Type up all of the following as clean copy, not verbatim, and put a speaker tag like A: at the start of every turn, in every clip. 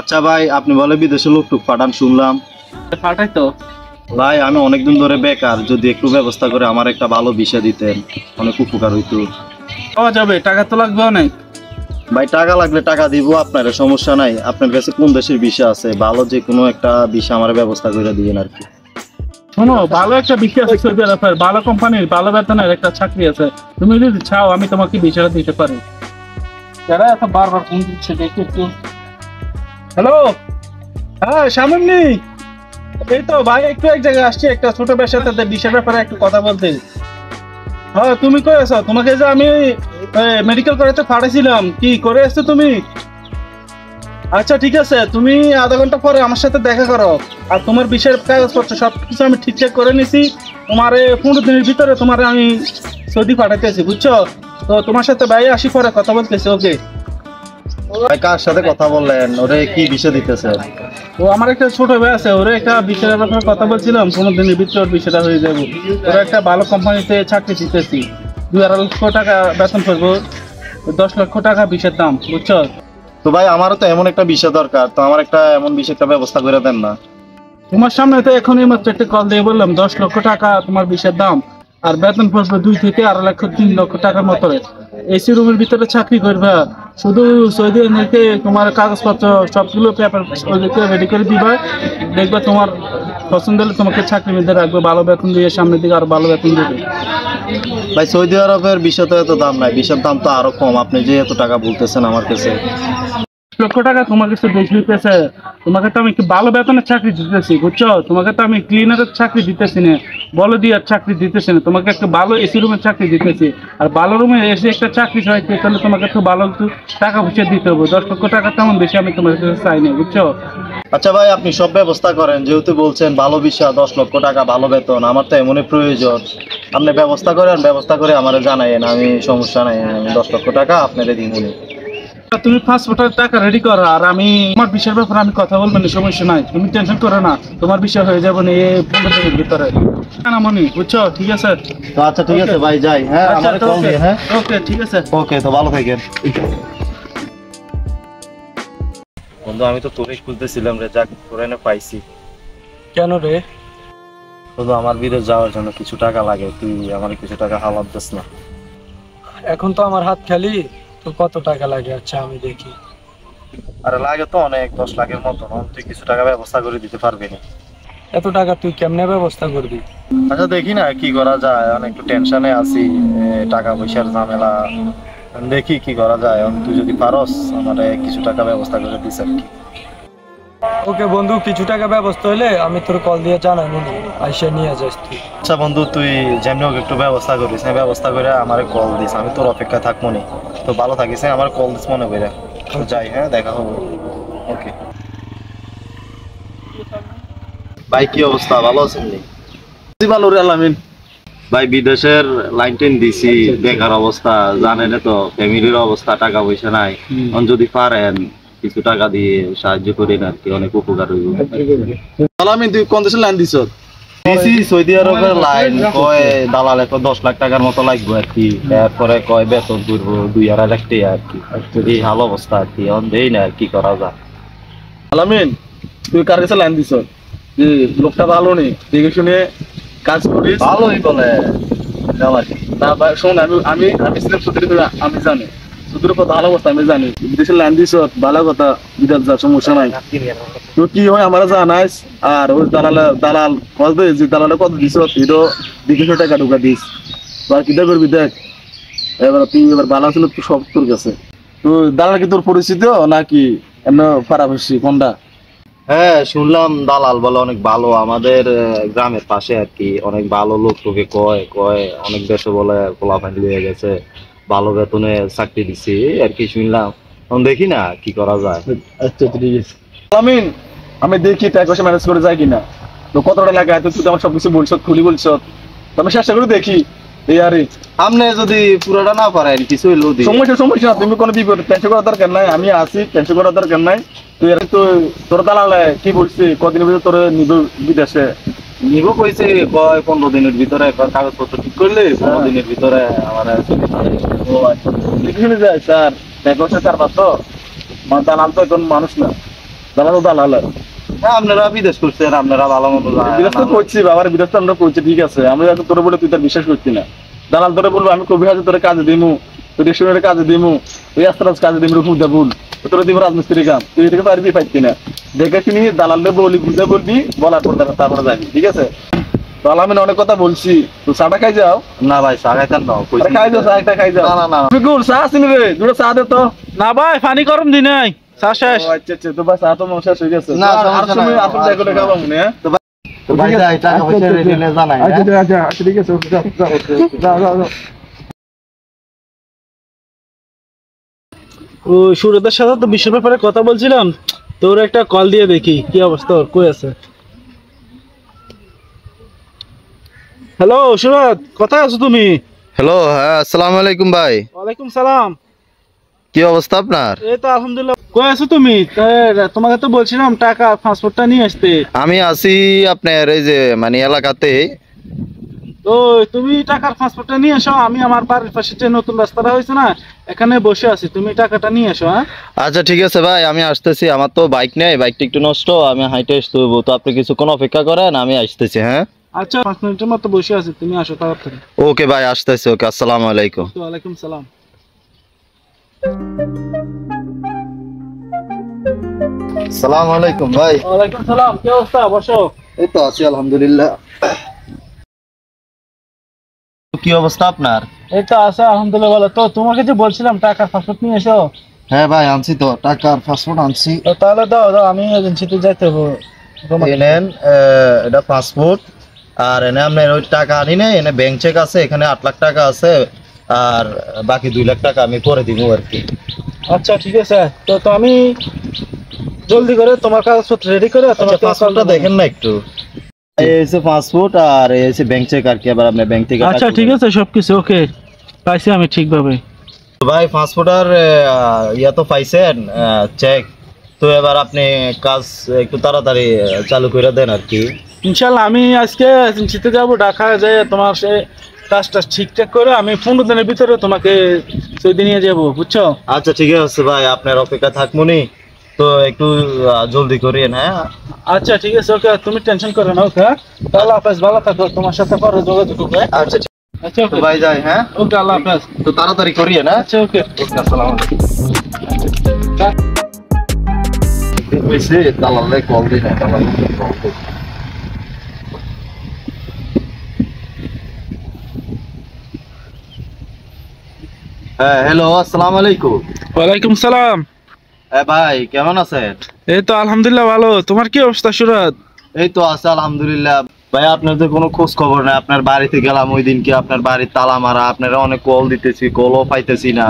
A: আচ্ছা ভাই, আপনি বলে বিদেশে লোক টুক পাঠান শুনলাম।
B: পাঠাই তো
A: ভাই আমি অনেকদিন ধরে বেকার, যদি একটু ব্যবস্থা করে আমার একটা ভালো ভিসা দিতেন অনেক উপকার হইতো।
B: পাওয়া যাবে, টাকা তো লাগবে অনেক।
A: ভাই টাকা লাগলে টাকা দিব আপনার, সমস্যা নাই। আপনার কাছে কোন দেশের ভিসা আছে? ভালো যে কোনো একটা ভিসা আমার ব্যবস্থা করে দিবেন আর কি।
B: শোনো, ভালো একটা বিষয় আছে সৌদি আরবের, ভালো কোম্পানির ভালো বেতনের একটা চাকরি আছে। তুমি যদি চাও আমি তোমাকে বিষয়টা দিতে পারি। যারা এত বারবার ফোন দিচ্ছে দেখি একটু। হ্যালো, হ্যাঁ সামনে। এই তো ভাই একটু এক জায়গায় আসছি, একটা ছোট ব্যবসাতে বিষয়ের ব্যাপারে একটু কথা বলতে। হ্যাঁ তুমি কই আছো? তোমাকে যে আমি মেডিকেল করাতে পাঠাইছিলাম, কি করে আসছো তুমি? আচ্ছা ঠিক আছে, তুমি আধা ঘন্টা পরে আমার সাথে দেখা করো। আর তোমার বিষয়ের কাগজপত্র সবকিছু আমি ঠিকঠাক করে নিছি। তোমার 15 দিনের ভিতরে তোমার আমি সৌদি পাঠাইতেছি, বুঝছো? তো তোমার সাথে ভাই আসি পরে কথা বলতেছি। ওকে।
A: ভাই কার সাথে কথা বললেন? ওরে কি ভিসা দিতেছে?
B: তো আমার একটা ছোট ভাই আছে, ওরে একটা বিষয়ের ব্যাপারে কথা বলছিলাম, 15 দিনের ভিতরে ওর বিষয়টা হয়ে যাবে। ওরা একটা ভালো কোম্পানিতে চাকরি দিতেছি, 2.5 লক্ষ টাকা বেতন করবো, 10 লক্ষ টাকা বিষয়ের দাম, বুঝছো?
A: তো ভাই আমারও তো এমন একটা ভিসা দরকার, তো আমার একটা এমন ভিসা একটা ব্যবস্থা করে দেন না?
B: তোমার সামনে তো এখনই মাত্র একটা কল দিয়ে বললাম 10 লক্ষ টাকা তোমার বিষয়ের দাম, আর বেতন পড়বে 2 থেকে 3 লক্ষ টাকার মতো। এসি রুমের ভিতরে চাকরি করবে, শুধু সৌদি আরবে তোমার কাগজপত্র সবগুলো পেপার ওদেরকে রেডি করে দিবা। দেখবে তোমার পছন্দ হলে তোমাকে চাকরি মধ্যে রাখবে, ভালো বেতন দিয়ে, সামনের দিকে আরো ভালো বেতন দেবে।
A: ভাই সৌদি আরবের ভিসা তো এত দাম নাই, ভিসার দাম তো আরো কম, আপনি যে এত টাকা বলতেছেন আমার কাছে।
B: লক্ষ টাকা তোমার কাছে বেশি হইতেছে। তোমাকে তো আমি একটু ভালো বেতনের চাকরি দিতেছি, বুঝছো? তোমাকে তো আমি ক্লিনারের চাকরি দিতেছি না, বলো দিয়ার চাকরি দিতেছি না, তোমাকে একটা ভালো এসি রুমের চাকরি দিতেছি। আর ভালো রুমে এসে একটা চাকরি চাইতে তাহলে তোমাকে তো ভালো একটু টাকা পয়সা দিতে হবে। 10 লক্ষ টাকা তেমন বেশি আমি তোমার কাছে চাই না, বুঝছো?
A: আচ্ছা ভাই আপনি সব ব্যবস্থা করেন, যেহেতু বলছেন ভালো ভিসা, 10 লক্ষ টাকা ভালো বেতন, আমার তো এমনই প্রয়োজন। আপনি ব্যবস্থা করেন, ব্যবস্থা করে আমার জানাইন, আমি সমস্যা নাই, আমি 10 লক্ষ টাকা আপনাদের দিন।
B: তুমি পাসপোর্টের টাকা রেডি করো, আর আমি আমার বিষয়ের ব্যাপারে আমি কথা বলবো না, সমস্যা নাই, তুমি টেনশন করো না। তোমার বিষয় হয়ে যাবে না এই 15 দিনের ভিতরে, না মনি, বুঝছো? ঠিক আছে
A: তো আচ্ছা ঠিক আছে ভাই, যাই। হ্যাঁ
B: আচ্ছা,
A: আমারে কল দিয়ে। হ্যাঁ
B: ওকে ঠিক আছে।
A: ওকে, তো ভালো থাকেন বন্ধু। আমি তো তোরে খুঁজতেছিলাম রে, যাক তোরে এনে পাইছি।
B: কেন রে?
A: শুধু আমার বিদেশ যাওয়ার জন্য কিছু টাকা লাগে, তুই আমার কিছু টাকা হালাত দিস না?
B: এখন তো আমার হাত খালি, তো কত টাকা লাগে? আচ্ছা আমি দেখি।
A: আরে লাগে তো অনেক, 10 লাখের মতো। তুই কিছু টাকা ব্যবস্থা করে দিতে পারবি না?
B: এত টাকা তুই কেমনে ব্যবস্থা করবি?
A: আচ্ছা দেখি না কি করা যায়, অনেক একটু টেনশনে আছি, টাকা পয়সার ঝামেলা। দেখি কি করা যায়। তুই যদি পারস আমার কিছু টাকা ব্যবস্থা করে দিস আর কি।
B: ওকে বন্ধু, কিছু টাকা ব্যবস্থা হলে আমি তোর কল দিয়ে জানাই, আইসা নিয়ে যাস তুই।
A: আচ্ছা বন্ধু, তুই যেমনি হোক একটু ব্যবস্থা করিস, হ্যাঁ ব্যবস্থা করে আমার কল দিস, আমি তোর অপেক্ষায় থাকবো নি। তো ভালো থাকিস, হ্যাঁ আমার কল দিস মনে করে। তো যাই, হ্যাঁ দেখা হবো। ওকে ভাই, কি অবস্থা? ভালো আছেন?
B: ভালো রে আলামিন।
A: ভাই বিদেশের লাইন টেন দিছি, বেকার অবস্থা জানেন তো, ফ্যামিলির অবস্থা, টাকা পয়সা নাই। যদি পারেন কিছু টাকা দিয়ে সাহায্য করেন আর কি, অনেক উপকার হইব।
B: আলামিন তুই কোন দেশের লাইন দিছ?
A: দিছি সৌদি আরবের লাইন, কয় দালালে তো 10 লাখ টাকার মতো লাগবে আর কি। তারপরে কয় বেতন করবো 2-2.5 লাখ টাকা আর কি। এই হাল অবস্থা আর কি, দেই না আর কি করা যায়।
B: আলামিন তুই কার কাছে লাইন দিছ? যে লোকটা ভালো নেই, দেখে শুনে কাজ করিস।
A: ভালোই বলে
B: না ভাই শোন, আমি আমি আমি ছিলাম সুদূর, আমি জানি সুদূর কত ভালো অবস্থা, আমি জানি। বিদেশের লাইন দিছ ভালো কথা, বিদেশ যা সমস্যা নাই। তো কি হয় আমরা জানাইস। আর ওই দালাল কত যে দালালে কত দিছ, এটাও 200 টাকা ঢুকা দিস। আর কিটা করবি দেখ, এবার তুই এবার ভালো ছিল তো সব তোর কাছে। তো দালাল কি তোর পরিচিত নাকি এমন খারাপ হচ্ছি কোনটা?
A: হ্যাঁ শুনলাম দালাল বলে অনেক ভালো, আমাদের গ্রামের পাশে আর কি। অনেক ভালো লোক তোকে কয় কয় অনেক দেশে বলে পোলাপাইন লিয়ে গেছে, ভালো বেতনে চাকরি দিছি আর কি শুনলাম। এখন দেখি না কি করা যায়।
B: আচ্ছা ঠিক আছে আমিন, আমি দেখি টাকা পয়সা ম্যানেজ করে যাই কিনা। তো কতটা লাগে তুই তো আমার সবকিছু বলছো, খুলি বলছো, তো আমি চেষ্টা করে দেখি। এই আরে
A: আপনি যদি পুরোটা না পারেন কিছু হইলেও দিই।
B: সমস্যা না, তুমি কোনো বিপদ টেনশন করার দরকার নাই, আমি আছি, টেনশন করার দরকার নাই। তুই তো তোর দালালে কি বলছি, কদিনের ভিতরে তোর নিব বিদেশে,
A: নিব কইছে কয় 15 দিনের ভিতরে কাগজপত্র ঠিক করলে 15 দিনের ভিতরে আমার
B: ও আচ্ছা লিখে যায় স্যার দেখো স্যার পাতো দালাল তো এখন মানুষ না দালাল দালাল
A: আপনারা বিদেশ করছেন আপনারা ভালো মতো
B: বিদেশ তো করছি বাবার বিদেশ তো আমরা করছি ঠিক আছে আমরা এখন তোর বলে তুই তার বিশ্বাস করছি না দালাল তোরে বলবো আমি কবি হাজার তোরে কাজে দিমু তোর রেস্টুরেন্টে কাজে দিমু ওই আস্তারাজ কাজে দিমু খুঁজে ভুল তোর দিব রাজমিস্ত্রি কাম তুই এটাকে পারবি পাইতি না দেখে শুনি দালালদের বলি বুঝে বলবি বলার পর তারপরে যাবি ঠিক আছে তো আমি অনেক কথা বলছি তো চাটা খাই যাও
A: না ভাই চা খাইতেন না
B: খাই যাও চা একটা খাই যাও
A: না না
B: বিকুল চা আসিনি রে দুটো চা দে তো
C: না ভাই পানি গরম দি নাই চা শেষ
B: ও আচ্ছা আচ্ছা তো ভাই চা তো শেষ হয়ে গেছে
A: না,
B: আর
A: সমস্যা
B: সময়
A: নাই।
B: আসলে দেখো খাবো মনে হ্যাঁ
A: তো ভাই যাই টাকা পয়সা রেডি নিয়ে জানাই
B: আচ্ছা ঠিক আছে যাও যাও যাও
C: ও সুরতের সাথে তো বিশ্বের ব্যাপারে কথা বলছিলাম তোর একটা কল দিয়ে দেখি কি অবস্থা ওর কই আছে হ্যালো সুরত কোথায় আছো তুমি
A: হ্যালো হ্যাঁ আসসালামু আলাইকুম ভাই
C: ওয়ালাইকুম সালাম
A: কি অবস্থা আপনার
C: এই তো আলহামদুলিল্লাহ কই আছো তুমি তোমাকে তো বলছিলাম টাকা পাসপোর্টটা নিয়ে আসতে
A: আমি আছি আপনার এই যে মানে এলাকাতে
C: তো তুমি টাকার পাসপোর্টটা নিয়ে এসো আমি আমার বাড়ির পাশে যে নতুন রাস্তাটা হয়েছে না এখানে বসে আছি তুমি টাকাটা নিয়ে এসো হ্যাঁ
A: আচ্ছা ঠিক আছে ভাই আমি আসতেছি আমার তো বাইক নেই বাইকটা একটু নষ্ট আমি হাইটে আসতে হবো তো আপনি কিছুক্ষণ অপেক্ষা করেন আমি আসতেছি হ্যাঁ
C: আচ্ছা 5 মিনিটের মতো বসে আছি তুমি আসো তাড়াতাড়ি
A: ওকে ভাই আসতেছি ওকে আসসালামু আলাইকুম
C: ওয়ালাইকুম সালাম
A: আসসালামু আলাইকুম ভাই
C: ওয়ালাইকুম সালাম কি অবস্থা বসো
A: এই তো আছি আলহামদুলিল্লাহ কি অবস্থা আপনার
C: এই তো আছে আলহামদুলিল্লাহ ভালো তো তোমাকে যে বলছিলাম টাকার পাসপোর্ট নিয়ে এসো
A: হ্যাঁ ভাই আনছি তো টাকার পাসপোর্ট আনছি
C: তো তাহলে দাও দাও আমি এজেন্সিতে যাইতে হবে
A: এনেন এটা পাসপোর্ট আর এনে আপনার ওই টাকা আনি না এনে ব্যাংক চেক আছে এখানে 8 লাখ টাকা আছে আর বাকি 2 লাখ টাকা আমি করে দিব আর কি
C: আচ্ছা ঠিক আছে তো আমি জলদি করে তোমার কাগজপত্র রেডি করে তোমার
A: পাসপোর্টটা দেখেন না একটু এই হচ্ছে পাসপোর্ট আর এই হচ্ছে ব্যাংক চেক আর কি আবার আপনি ব্যাংক থেকে
C: আচ্ছা ঠিক আছে সবকিছু ওকে পাইছি আমি ঠিকভাবে
A: ভাই পাসপোর্ট আর ইয়া তো পাইছেন চেক তো এবার আপনি কাজ একটু তাড়াতাড়ি চালু করে দেন আর কি
C: ইনশাল্লাহ আমি আজকে এজেন্সিতে যাব ঢাকা যাই তোমার সে কাজটা ঠিকঠাক করে আমি 15 দিনের ভিতরে তোমাকে সৌদি নিয়ে যাব বুঝছো
A: আচ্ছা ঠিক আছে ভাই আপনার অপেক্ষা থাকমুনি তো একটু জলদি করিয়েন হ্যাঁ
C: আচ্ছা ঠিক আছে ওকে তুমি টেনশন করো না ওকে তাহলে হাফেজ ভালো থাকো তোমার সাথে পরে যোগাযোগ হবে
A: আচ্ছা ঠিক
C: আচ্ছা
A: তো
C: ওকে
A: ভাই যাই হ্যাঁ
C: ওকে আল্লাহ হাফেজ
A: তো তাড়াতাড়ি করিয়েন হ্যাঁ
C: আচ্ছা ওকে
A: আসসালামু আলাইকুম কইছে দালালে কল দিন দালালে কল দিন হ্যাঁ হ্যালো আসসালামু আলাইকুম
C: ওয়ালাইকুম সালাম
A: ভাই কেমন আছেন
C: এই তো আলহামদুলিল্লাহ ভালো তোমার কি অবস্থা সুরত
A: এই তো আছে আলহামদুলিল্লাহ ভাই আপনার তো কোনো খোঁজ খবর নাই আপনার বাড়িতে গেলাম ওই দিনকে আপনার বাড়ির তালা মারা আপনারা অনেক কল দিতেছি কলও পাইতেছি না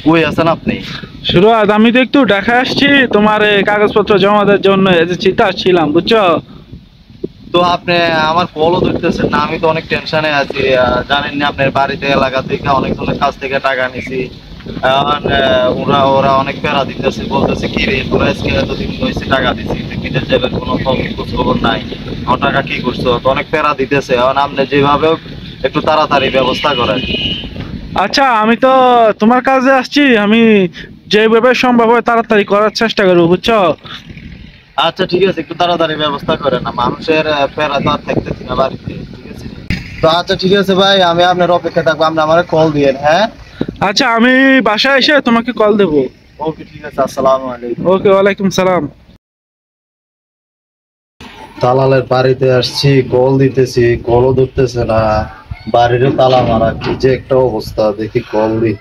A: কই আছেন আপনি
C: সুরত আমি তো একটু ঢাকা আসছি তোমার এই কাগজপত্র জমা দেওয়ার জন্য এজেন্সিতে আসছিলাম বুঝছো
A: তো আপনি আমার কলও ধরতেছেন না আমি তো অনেক টেনশনে আছি জানেন না আপনার বাড়িতে এলাকা থেকে অনেকজনের কাছ থেকে টাকা নিছি এখন ওরা অনেক প্যারা দিতেছে বলতেছে কি রে তোরা আজকে এতদিন হয়েছে টাকা দিছি তুই বিদেশ যাবেন কোনো খোঁজ খবর নাই আমার টাকা কি করছো তো অনেক প্যারা দিতেছে এখন আপনি যেভাবে হোক একটু তাড়াতাড়ি ব্যবস্থা করেন
C: আচ্ছা আমি তো তোমার কাজে আসছি আমি যেভাবে সম্ভব হয় তাড়াতাড়ি করার চেষ্টা করবো বুঝছো
A: আচ্ছা ঠিক আছে একটু তাড়াতাড়ি ব্যবস্থা করেন না মানুষের প্যারা তো আর থাকতেছি না বাড়িতে ঠিক আছে তো আচ্ছা ঠিক আছে ভাই আমি আপনার অপেক্ষা থাকবো আপনি আমার কল দিয়েন হ্যাঁ
C: আচ্ছা আমি বাসায় এসে তোমাকে কল দেবো
A: ওকে ঠিক আছে আসসালামু আলাইকুম
C: ওকে ওয়ালাইকুম সালাম
A: দালালের বাড়িতে আসছি কল দিতেছি কলও ধরতেছে না বাড়িরও তালা মারা কি যে একটা অবস্থা দেখি কল দি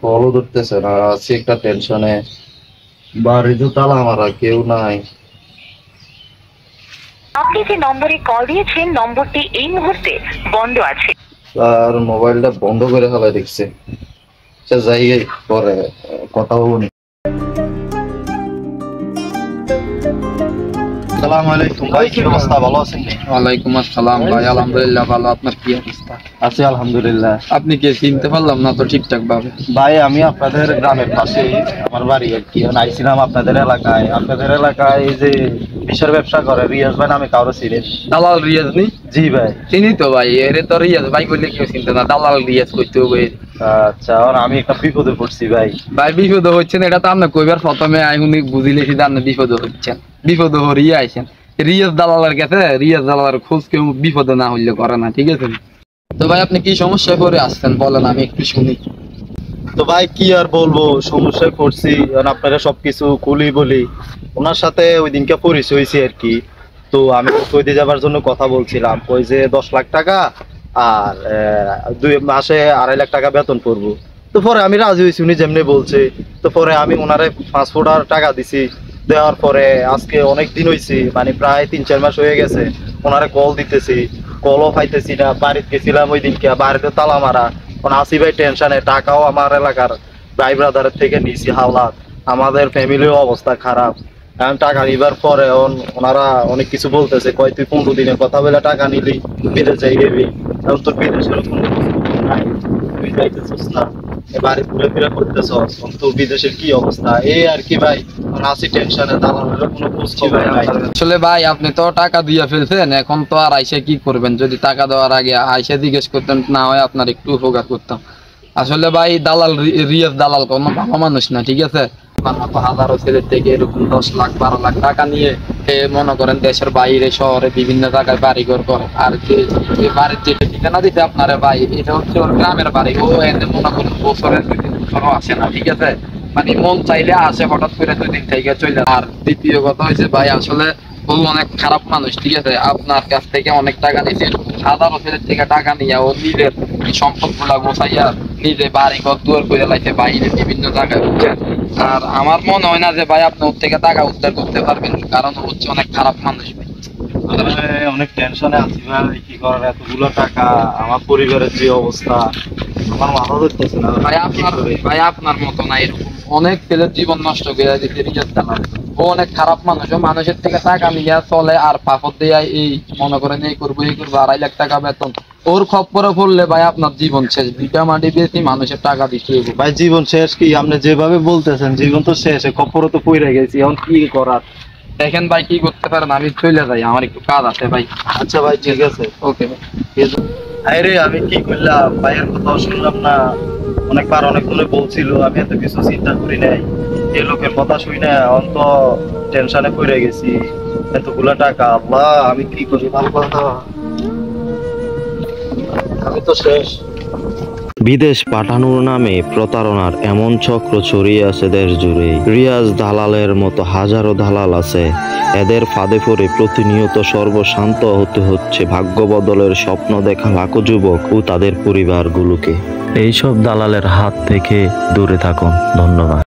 A: কলও ধরতেছে না আছি একটা টেনশনে বাড়িরও তালা মারা কেউ নাই
D: আপনি যে নম্বরে কল দিয়েছেন নম্বরটি এই মুহূর্তে বন্ধ আছে
A: আর মোবাইলটা বন্ধ করে ফেলা দেখছে আচ্ছা যাই পরে কথা বলবো আসসালামু আলাইকুম ভাই, কি অবস্থা, ভালো আছেন?
E: ওয়ালাইকুম আসসালাম ভাই, আলহামদুলিল্লাহ ভালো। আপনার কি অবস্থা?
A: আছি আলহামদুলিল্লাহ।
E: আপনি কে চিনতে পারলাম না তো ঠিকঠাক ভাবে।
A: ভাই আমি আপনাদের গ্রামের পাশে, আমার বাড়ি আর কি, আইছিলাম আপনাদের এলাকায়। আপনাদের এলাকায় এই যে বিষের ব্যবসা করে রিয়াজ ভাই নামে কারো চিনেন?
E: দালাল রিয়াজ নি?
A: জি ভাই।
E: চিনি তো ভাই, এরে তো রিয়াজ ভাই বললে কেউ চিনতে না, দালাল রিয়াজ করতে হবে।
A: আচ্ছা, আর আমি একটা বিপদে পড়ছি ভাই।
E: ভাই বিপদ হচ্ছেন এটা তো আপনার কইবার প্রথমে আইনি বুঝিলে সেটা আপনি বিপদ হচ্ছেন, বিপদ হরিয়ে আইছেন। রিয়াজ দালালের কাছে, রিয়াজ দালালের খোঁজ কেউ বিপদে না হইলে করে না, ঠিক আছে? তো ভাই আপনি কি সমস্যায় পড়ে আসছেন বলেন, আমি একটু শুনি।
A: তো ভাই কি আর বলবো, সমস্যায় পড়ছি। আপনারা সবকিছু খুলি বলি। ওনার সাথে ওই দিনকে পরিচয় হয়েছি আর কি। তো আমি সৌদি যাবার জন্য কথা বলছিলাম, ওই যে 10 লাখ টাকা আর 2 মাসে 2.5 লাখ টাকা বেতন পড়বো। তো পরে আমি রাজি হয়েছি, উনি যেমনি বলছে। তো পরে আমি ওনারে পাসপোর্ট আর টাকা দিছি। দেওয়ার পরে আজকে অনেক দিন হয়েছে, মানে প্রায় 3-4 মাস হয়ে গেছে। ওনারে কল দিতেছি, কলও পাইতেছি না। বাড়িতে গেছিলাম ওই দিনকে, বাড়িতে তালা মারা। আসি ভাই টেনশনে, টাকাও আমার এলাকার ভাই ব্রাদারের থেকে নিয়েছি হাওলাত। আমাদের ফ্যামিলির অবস্থা খারাপ। এখন টাকা নিবার পরে ওনারা অনেক কিছু বলতেছে, কয় তুই 15 দিনের কথা বলে টাকা নিলি, বিদেশ যাই যাবি। এখন তোর বিদেশের কোনো কিছু নাই, তুই যাইতেছিস না, বাড়ি ঘুরে ফিরে করতেছ, তো বিদেশের কি অবস্থা এই আর কি ভাই। আসি টেনশনে, দালালের কোনো খোঁজ খবর নাই।
E: আসলে ভাই আপনি তো টাকা দিয়ে ফেলছেন, এখন তো আর আইসা কি করবেন? যদি টাকা দেওয়ার আগে আইসা জিজ্ঞেস করতেন, না হয় আপনার একটু উপকার করতাম। আসলে ভাই দালাল রিয়াজ দালাল কোনো ভালো মানুষ না, ঠিক আছে? আমার মতো হাজারো ছেলের থেকে এরকম 10 লাখ 12 লাখ টাকা নিয়ে মনে করেন দেশের বাইরে শহরে বিভিন্ন জায়গায় বাড়িঘর করে। আর যে বাড়ির যে ঠিকানা দিতে আপনারা ভাই, এটা হচ্ছে ওর গ্রামের বাড়ি। ও এনে মনে করেন বছরের 2 দিন আসে না, ঠিক আছে? মানে মন চাইলে আসে, হঠাৎ করে 2 দিন থেকে চলে। আর দ্বিতীয় কথা হয়েছে ভাই, আসলে ও অনেক খারাপ মানুষ, ঠিক আছে? আপনার কাছ থেকে অনেক টাকা নিয়েছে, হাজারো ছেলের থেকে টাকা নিয়ে ও নিজের সম্পদ গুলা গোছাইয়া নিজে বাড়ি ঘর দুয়ার করে লাইছে বাইরে বিভিন্ন জায়গায়, বুঝছেন? আর আমার মনে হয় না যে ভাই আপনি ওর থেকে টাকা উদ্ধার করতে পারবেন, কারণ ও হচ্ছে অনেক খারাপ মানুষ ভাই।
A: অনেক টেনশনে আছি ভাই, কি করার, এতগুলো টাকা, আমার পরিবারের যে অবস্থা, আমার মাথা ধরতেছে না
E: ভাই আপনার মতো না, এরকম অনেক ছেলের জীবন নষ্ট করে দিতে রিয়াজ দালাল। ও অনেক খারাপ মানুষ, ও মানুষের থেকে টাকা নিয়ে চলে আর পাপড় দিয়ে এই মনে করেন এই করবো 2.5 লাখ টাকা বেতন। ওর খপ্পরে পড়লে ভাই আপনার জীবন শেষ। ভিটা মাটি দিয়েছি, মানুষের টাকা দিতে হবে
A: ভাই। জীবন শেষ কি আপনি যেভাবে বলতেছেন? জীবন তো শেষ, খপ্পরে তো পড়ে গেছি, এখন কি করার?
E: দেখেন ভাই কি করতে পারেন, আমি চলে যাই, আমার একটু কাজ আছে ভাই।
A: আচ্ছা ভাই, ঠিক আছে।
E: ওকে ভাই।
A: আরে আমি কি করলাম, ভাইয়ের কথা শুনলাম না। অনেকবার অনেক মনে বলছিল, আমি এত কিছু চিন্তা করি নাই। এই লোকের কথা শুই না, অন্ত টেনশনে পড়ে গেছি। এতগুলা টাকা, আল্লাহ আমি কি করি, ভালো কথা, আমি তো শেষ।
F: বিদেশ পাঠানোর নামে প্রতারণার এমন চক্র ছড়িয়ে আছে দেশ জুড়ে। রিয়াজ দালালের মতো হাজারো দালাল আছে। এদের ফাঁদে পড়ে প্রতিনিয়ত সর্বশান্ত হতে হচ্ছে ভাগ্য বদলের স্বপ্ন দেখা লাখো যুবক ও তাদের পরিবারগুলোকে। এইসব দালালের হাত থেকে দূরে থাকুন। ধন্যবাদ।